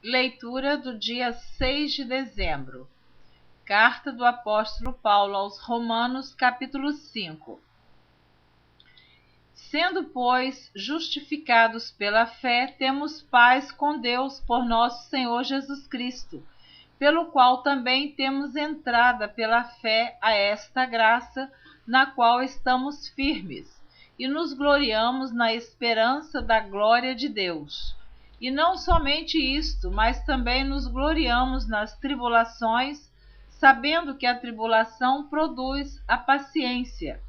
Leitura do dia 6 de dezembro. Carta do apóstolo Paulo aos Romanos, capítulo 5. Sendo, pois, justificados pela fé, temos paz com Deus por nosso Senhor Jesus Cristo, pelo qual também temos entrada pela fé a esta graça, na qual estamos firmes, e nos gloriamos na esperança da glória de Deus. E não somente isto, mas também nos gloriamos nas tribulações, sabendo que a tribulação produz a paciência.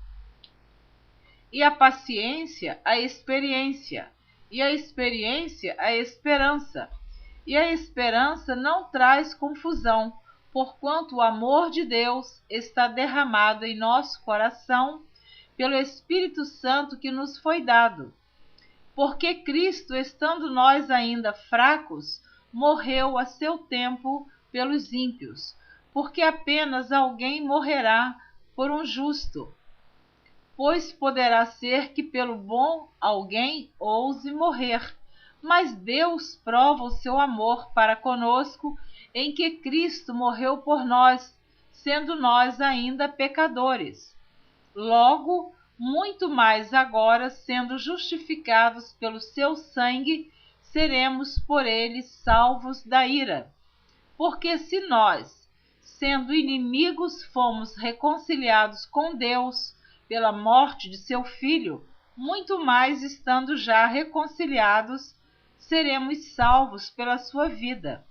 E a paciência, a experiência. E a experiência, a esperança. E a esperança não traz confusão, porquanto o amor de Deus está derramado em nosso coração pelo Espírito Santo que nos foi dado. Porque Cristo, estando nós ainda fracos, morreu a seu tempo pelos ímpios, porque apenas alguém morrerá por um justo. Pois poderá ser que pelo bom alguém ouse morrer, mas Deus prova o seu amor para conosco em que Cristo morreu por nós, sendo nós ainda pecadores. Logo, muito mais agora, sendo justificados pelo seu sangue, seremos por ele salvos da ira. Porque se nós, sendo inimigos, fomos reconciliados com Deus pela morte de seu Filho, muito mais estando já reconciliados, seremos salvos pela sua vida.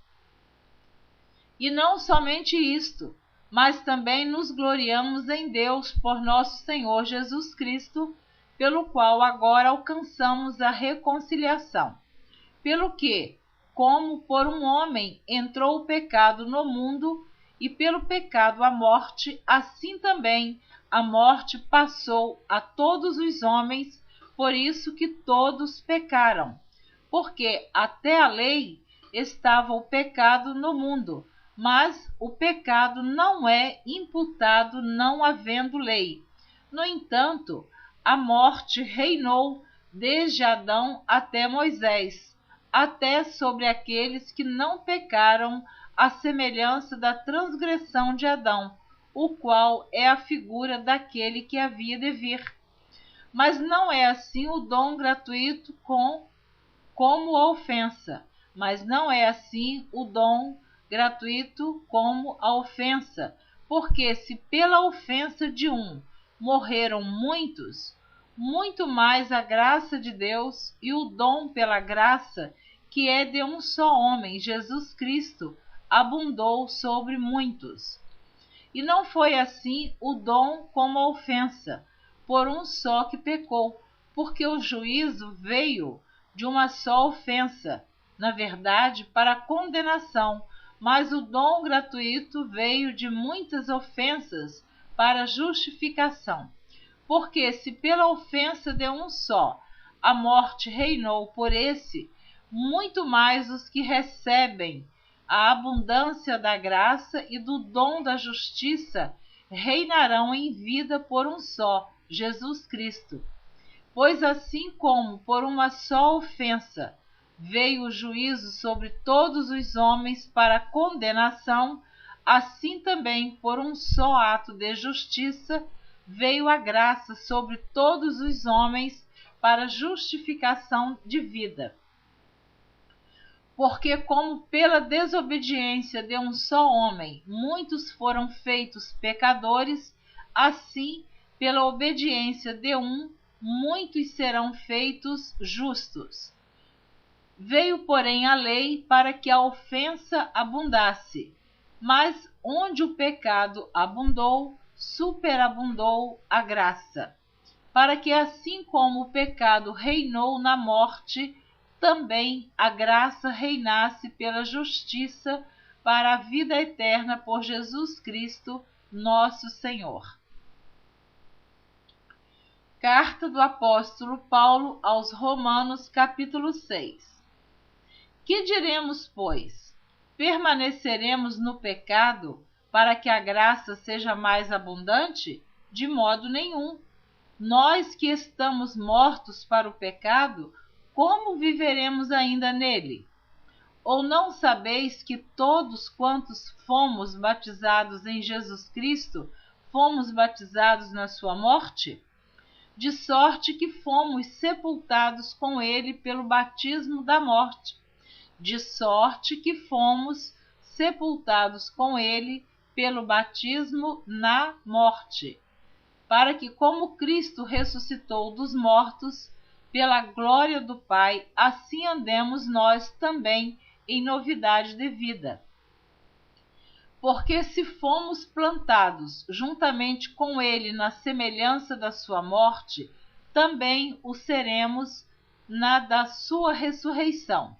E não somente isto, mas também nos gloriamos em Deus por nosso Senhor Jesus Cristo, pelo qual agora alcançamos a reconciliação. Pelo que, como por um homem entrou o pecado no mundo, e pelo pecado a morte, assim também a morte passou a todos os homens, por isso que todos pecaram. Porque até a lei estava o pecado no mundo, mas o pecado não é imputado não havendo lei. No entanto, a morte reinou desde Adão até Moisés, até sobre aqueles que não pecaram, à semelhança da transgressão de Adão, o qual é a figura daquele que havia de vir. Mas não é assim o dom gratuito como a ofensa, mas não é assim o dom gratuito como a ofensa, porque se pela ofensa de um morreram muitos, muito mais a graça de Deus e o dom pela graça, que é de um só homem, Jesus Cristo, abundou sobre muitos. E não foi assim o dom como a ofensa, por um só que pecou, porque o juízo veio de uma só ofensa, na verdade, para condenação, mas o dom gratuito veio de muitas ofensas para justificação. Porque se pela ofensa de um só a morte reinou por esse, muito mais os que recebem a abundância da graça e do dom da justiça reinarão em vida por um só, Jesus Cristo. Pois assim como por uma só ofensa veio o juízo sobre todos os homens para condenação, assim também por um só ato de justiça veio a graça sobre todos os homens para justificação de vida. Porque como pela desobediência de um só homem muitos foram feitos pecadores, assim pela obediência de um muitos serão feitos justos. Veio, porém, a lei para que a ofensa abundasse, mas onde o pecado abundou, superabundou a graça, para que assim como o pecado reinou na morte, também a graça reinasse pela justiça para a vida eterna por Jesus Cristo, nosso Senhor. Carta do apóstolo Paulo aos Romanos, capítulo 6. Que diremos, pois? Permaneceremos no pecado para que a graça seja mais abundante? De modo nenhum. Nós que estamos mortos para o pecado, como viveremos ainda nele? Ou não sabeis que todos quantos fomos batizados em Jesus Cristo, fomos batizados na sua morte? De sorte que fomos sepultados com ele pelo batismo da morte. De sorte que fomos sepultados com ele pelo batismo na morte, para que, como Cristo ressuscitou dos mortos, pela glória do Pai, assim andemos nós também em novidade de vida. Porque se fomos plantados juntamente com ele na semelhança da sua morte, também o seremos na da sua ressurreição.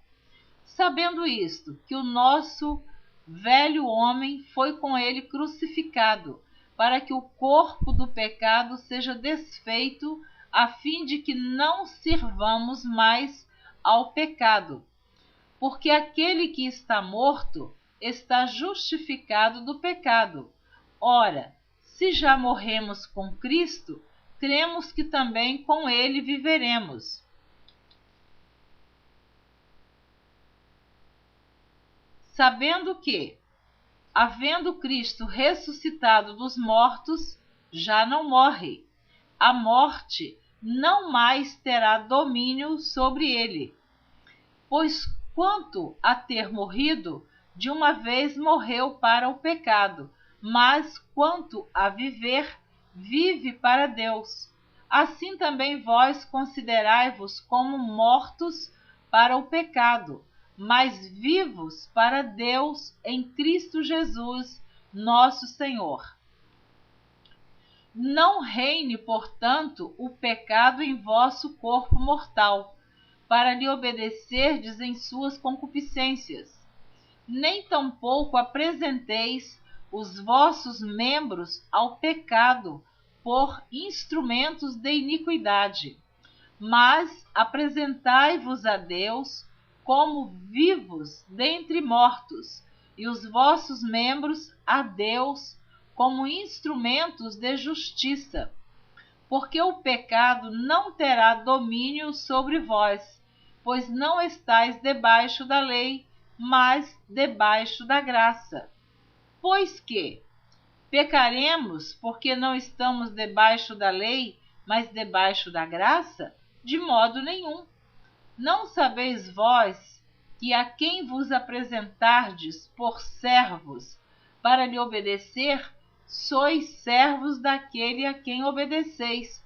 Sabendo isto, que o nosso velho homem foi com ele crucificado, para que o corpo do pecado seja desfeito, a fim de que não sirvamos mais ao pecado. Porque aquele que está morto está justificado do pecado. Ora, se já morremos com Cristo, cremos que também com ele viveremos. Sabendo que, havendo Cristo ressuscitado dos mortos, já não morre. A morte não mais terá domínio sobre ele. Pois quanto a ter morrido, de uma vez morreu para o pecado, mas quanto a viver, vive para Deus. Assim também vós considerai-vos como mortos para o pecado, mas vivos para Deus em Cristo Jesus, nosso Senhor. Não reine, portanto, o pecado em vosso corpo mortal, para lhe obedecerdes em suas concupiscências. Nem tampouco apresenteis os vossos membros ao pecado por instrumentos de iniquidade, mas apresentai-vos a Deus como vivos dentre mortos, e os vossos membros a Deus como instrumentos de justiça. Porque o pecado não terá domínio sobre vós, pois não estáis debaixo da lei, mas debaixo da graça. Pois que pecaremos porque não estamos debaixo da lei, mas debaixo da graça? De modo nenhum. Não sabeis vós que a quem vos apresentardes por servos para lhe obedecer, sois servos daquele a quem obedeceis,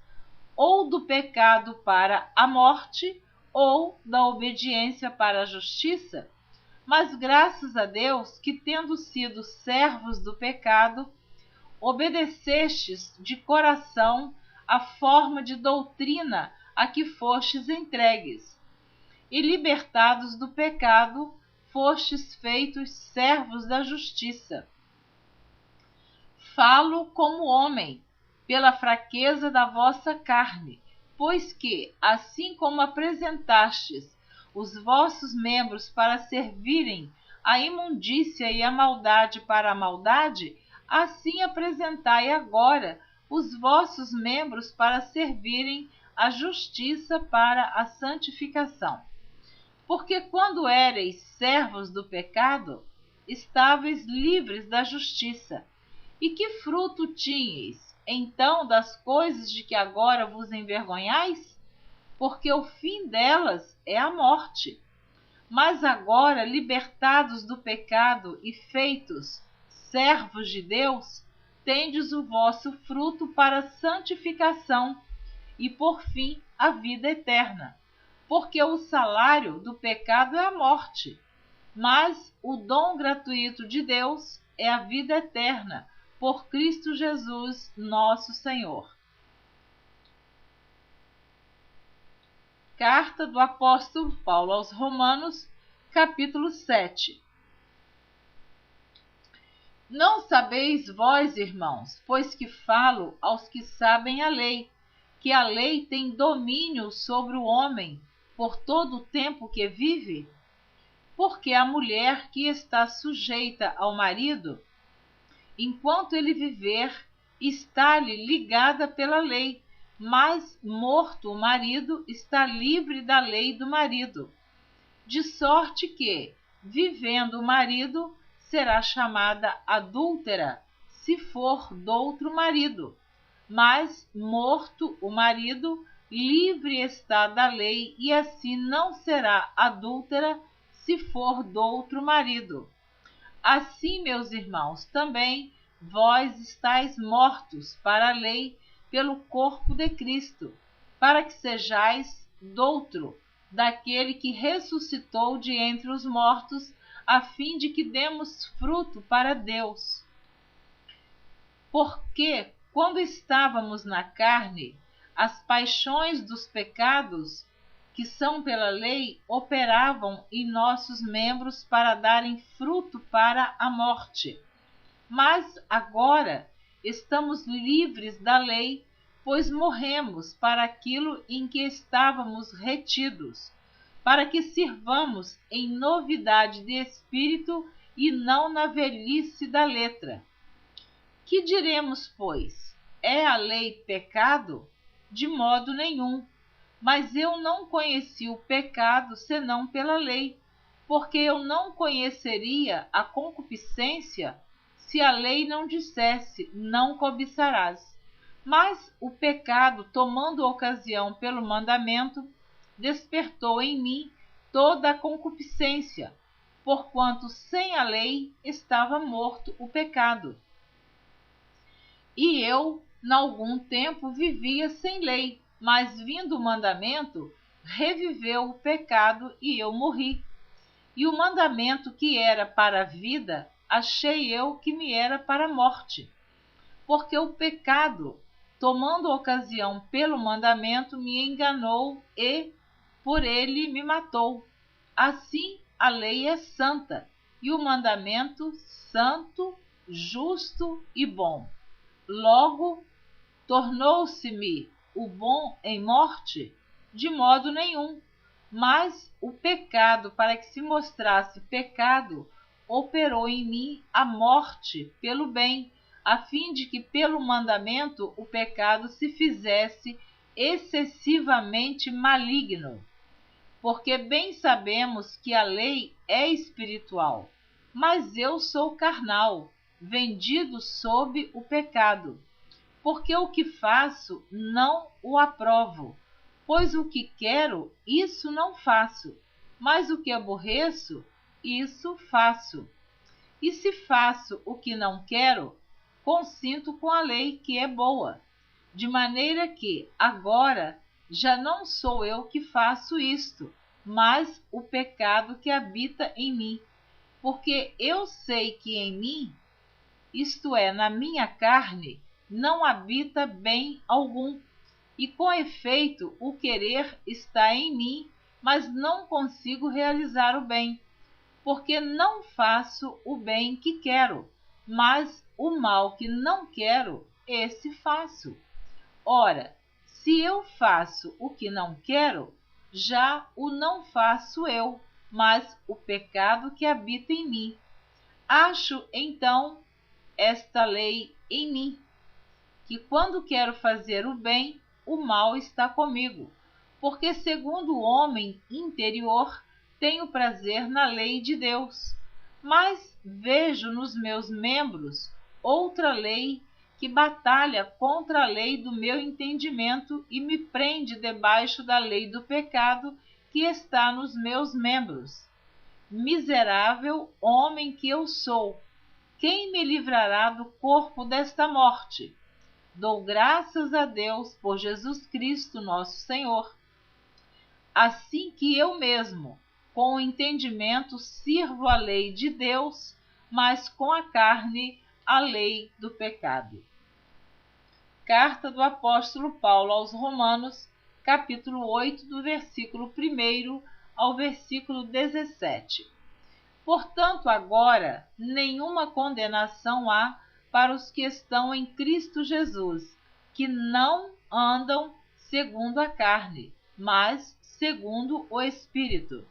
ou do pecado para a morte, ou da obediência para a justiça? Mas graças a Deus que, tendo sido servos do pecado, obedecestes de coração a forma de doutrina a que fostes entregues, e libertados do pecado, fostes feitos servos da justiça. Falo como homem, pela fraqueza da vossa carne, pois que, assim como apresentastes os vossos membros para servirem à imundícia e à maldade para a maldade, assim apresentai agora os vossos membros para servirem à justiça para a santificação. Porque quando éreis servos do pecado, estáveis livres da justiça. E que fruto tinhais, então, das coisas de que agora vos envergonhais? Porque o fim delas é a morte. Mas agora, libertados do pecado e feitos servos de Deus, tendes o vosso fruto para a santificação e, por fim, a vida eterna. Porque o salário do pecado é a morte, mas o dom gratuito de Deus é a vida eterna, por Cristo Jesus, nosso Senhor. Carta do apóstolo Paulo aos Romanos, capítulo 7. Não sabeis vós, irmãos, pois que falo aos que sabem a lei, que a lei tem domínio sobre o homem por todo o tempo que vive? Porque a mulher que está sujeita ao marido, enquanto ele viver, está-lhe ligada pela lei, mas morto o marido, está livre da lei do marido. De sorte que, vivendo o marido, será chamada adúltera, se for doutro marido. Mas, morto o marido, livre está da lei, e assim não será adúltera, se for doutro marido. Assim, meus irmãos, também vós estáis mortos para a lei pelo corpo de Cristo, para que sejais doutro daquele que ressuscitou de entre os mortos, a fim de que demos fruto para Deus. Porque, quando estávamos na carne, as paixões dos pecados, que são pela lei, operavam em nossos membros para darem fruto para a morte. Mas agora estamos livres da lei, pois morremos para aquilo em que estávamos retidos, para que sirvamos em novidade de espírito e não na velhice da letra. Que diremos, pois? É a lei pecado? De modo nenhum. Mas eu não conheci o pecado senão pela lei, porque eu não conheceria a concupiscência se a lei não dissesse: não cobiçarás. Mas o pecado, tomando ocasião pelo mandamento, despertou em mim toda a concupiscência, porquanto sem a lei estava morto o pecado. E eu, n'algum tempo, vivia sem lei, mas vindo o mandamento, reviveu o pecado e eu morri. E o mandamento que era para a vida, achei eu que me era para a morte. Porque o pecado, tomando ocasião pelo mandamento, me enganou e, por ele, me matou. Assim, a lei é santa, e o mandamento santo, justo e bom. Logo, tornou-se-me o bom em morte? De modo nenhum. Mas o pecado, para que se mostrasse pecado, operou em mim a morte pelo bem, a fim de que pelo mandamento o pecado se fizesse excessivamente maligno. Porque bem sabemos que a lei é espiritual, mas eu sou carnal, vendido sob o pecado. Porque o que faço não o aprovo, pois o que quero, isso não faço, mas o que aborreço, isso faço. E se faço o que não quero, consinto com a lei que é boa, de maneira que, agora, já não sou eu que faço isto, mas o pecado que habita em mim. Porque eu sei que em mim, isto é, na minha carne, não habita bem algum, e com efeito o querer está em mim, mas não consigo realizar o bem, porque não faço o bem que quero, mas o mal que não quero, esse faço. Ora, se eu faço o que não quero, já o não faço eu, mas o pecado que habita em mim. Acho, então, esta lei em mim, que quando quero fazer o bem, o mal está comigo, porque segundo o homem interior, tenho prazer na lei de Deus. Mas vejo nos meus membros outra lei que batalha contra a lei do meu entendimento e me prende debaixo da lei do pecado que está nos meus membros. Miserável homem que eu sou! Quem me livrará do corpo desta morte? Dou graças a Deus por Jesus Cristo, nosso Senhor. Assim que eu mesmo, com o entendimento, sirvo a lei de Deus, mas com a carne, a lei do pecado. Carta do apóstolo Paulo aos Romanos, capítulo 8, do versículo 1 ao versículo 17. Portanto, agora, nenhuma condenação há para os que estão em Cristo Jesus, que não andam segundo a carne, mas segundo o Espírito.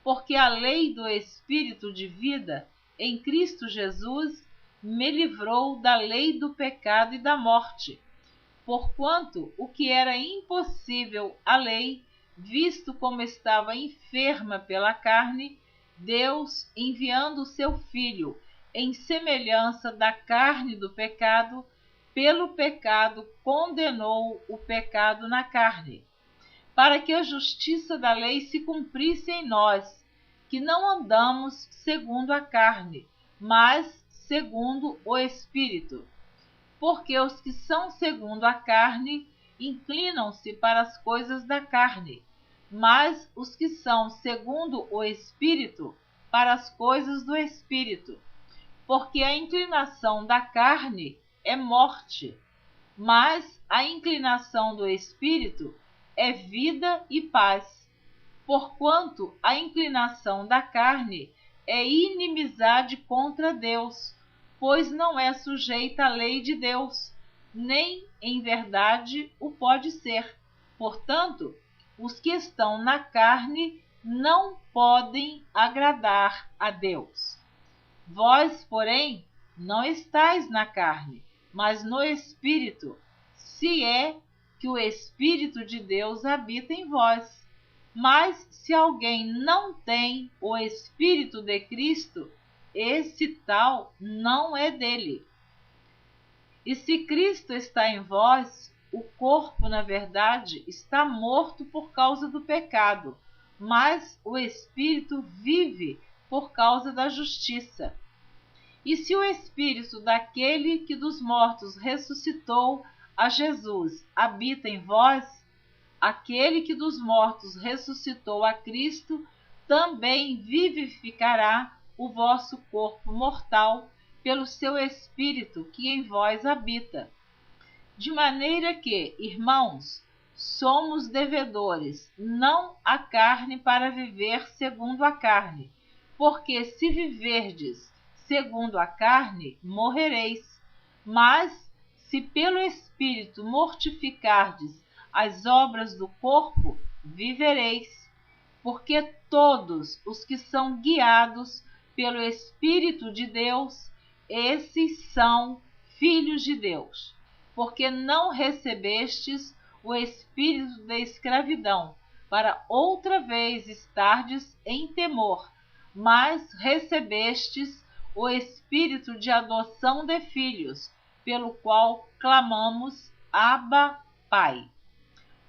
Porque a lei do Espírito de vida em Cristo Jesus me livrou da lei do pecado e da morte. Porquanto o que era impossível à lei, visto como estava enferma pela carne, Deus, enviando o seu Filho em semelhança da carne do pecado, pelo pecado condenou o pecado na carne, para que a justiça da lei se cumprisse em nós, que não andamos segundo a carne, mas segundo o Espírito. Porque os que são segundo a carne inclinam-se para as coisas da carne, mas os que são segundo o Espírito, para as coisas do Espírito. Porque a inclinação da carne é morte, mas a inclinação do Espírito é vida e paz. Porquanto a inclinação da carne é inimizade contra Deus, pois não é sujeita à lei de Deus, nem em verdade o pode ser. Portanto, os que estão na carne não podem agradar a Deus. Vós, porém, não estáis na carne, mas no Espírito, se é que o Espírito de Deus habita em vós. Mas se alguém não tem o Espírito de Cristo, esse tal não é dele. E se Cristo está em vós, o corpo, na verdade, está morto por causa do pecado, mas o Espírito vive por causa da justiça. E se o Espírito daquele que dos mortos ressuscitou a Jesus habita em vós, aquele que dos mortos ressuscitou a Cristo também vivificará o vosso corpo mortal pelo seu Espírito que em vós habita. De maneira que, irmãos, somos devedores, não à carne para viver segundo a carne, porque se viverdes segundo a carne, morrereis. Mas, se pelo Espírito mortificardes as obras do corpo, vivereis. Porque todos os que são guiados pelo Espírito de Deus, esses são filhos de Deus. Porque não recebestes o espírito da escravidão, para outra vez estardes em temor, mas recebestes o espírito de adoção de filhos, pelo qual clamamos: Abba, Pai.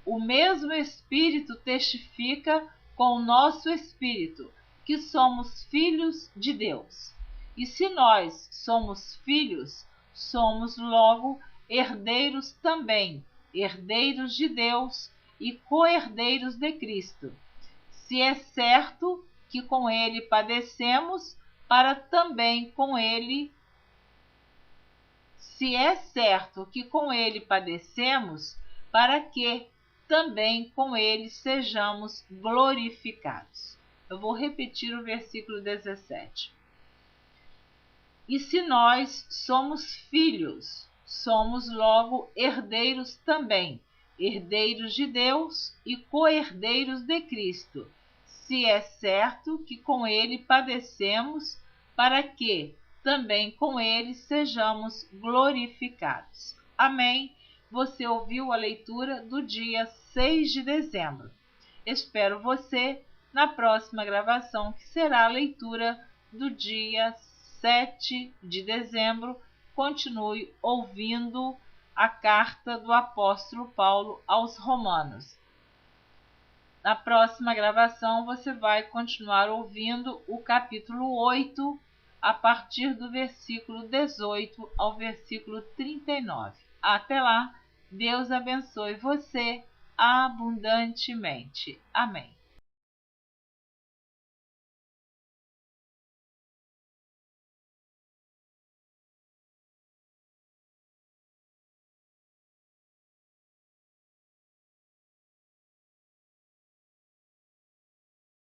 O mesmo Espírito testifica com o nosso espírito que somos filhos de Deus. E se nós somos filhos, somos logo herdeiros também, herdeiros de Deus e co-herdeiros de Cristo. Se é certo que com ele padecemos, para também com ele se é certo que com ele padecemos, para que também com ele sejamos glorificados. Eu vou repetir o versículo 17. E se nós somos filhos, somos logo herdeiros também, herdeiros de Deus e co-herdeiros de Cristo, se é certo que com ele padecemos, para que também com ele sejamos glorificados. Amém. Você ouviu a leitura do dia 6 de dezembro. Espero você na próxima gravação, que será a leitura do dia 7 de dezembro. Continue ouvindo a carta do apóstolo Paulo aos Romanos. Na próxima gravação, você vai continuar ouvindo o capítulo 8, a partir do versículo 18 ao versículo 39. Até lá, Deus abençoe você abundantemente. Amém.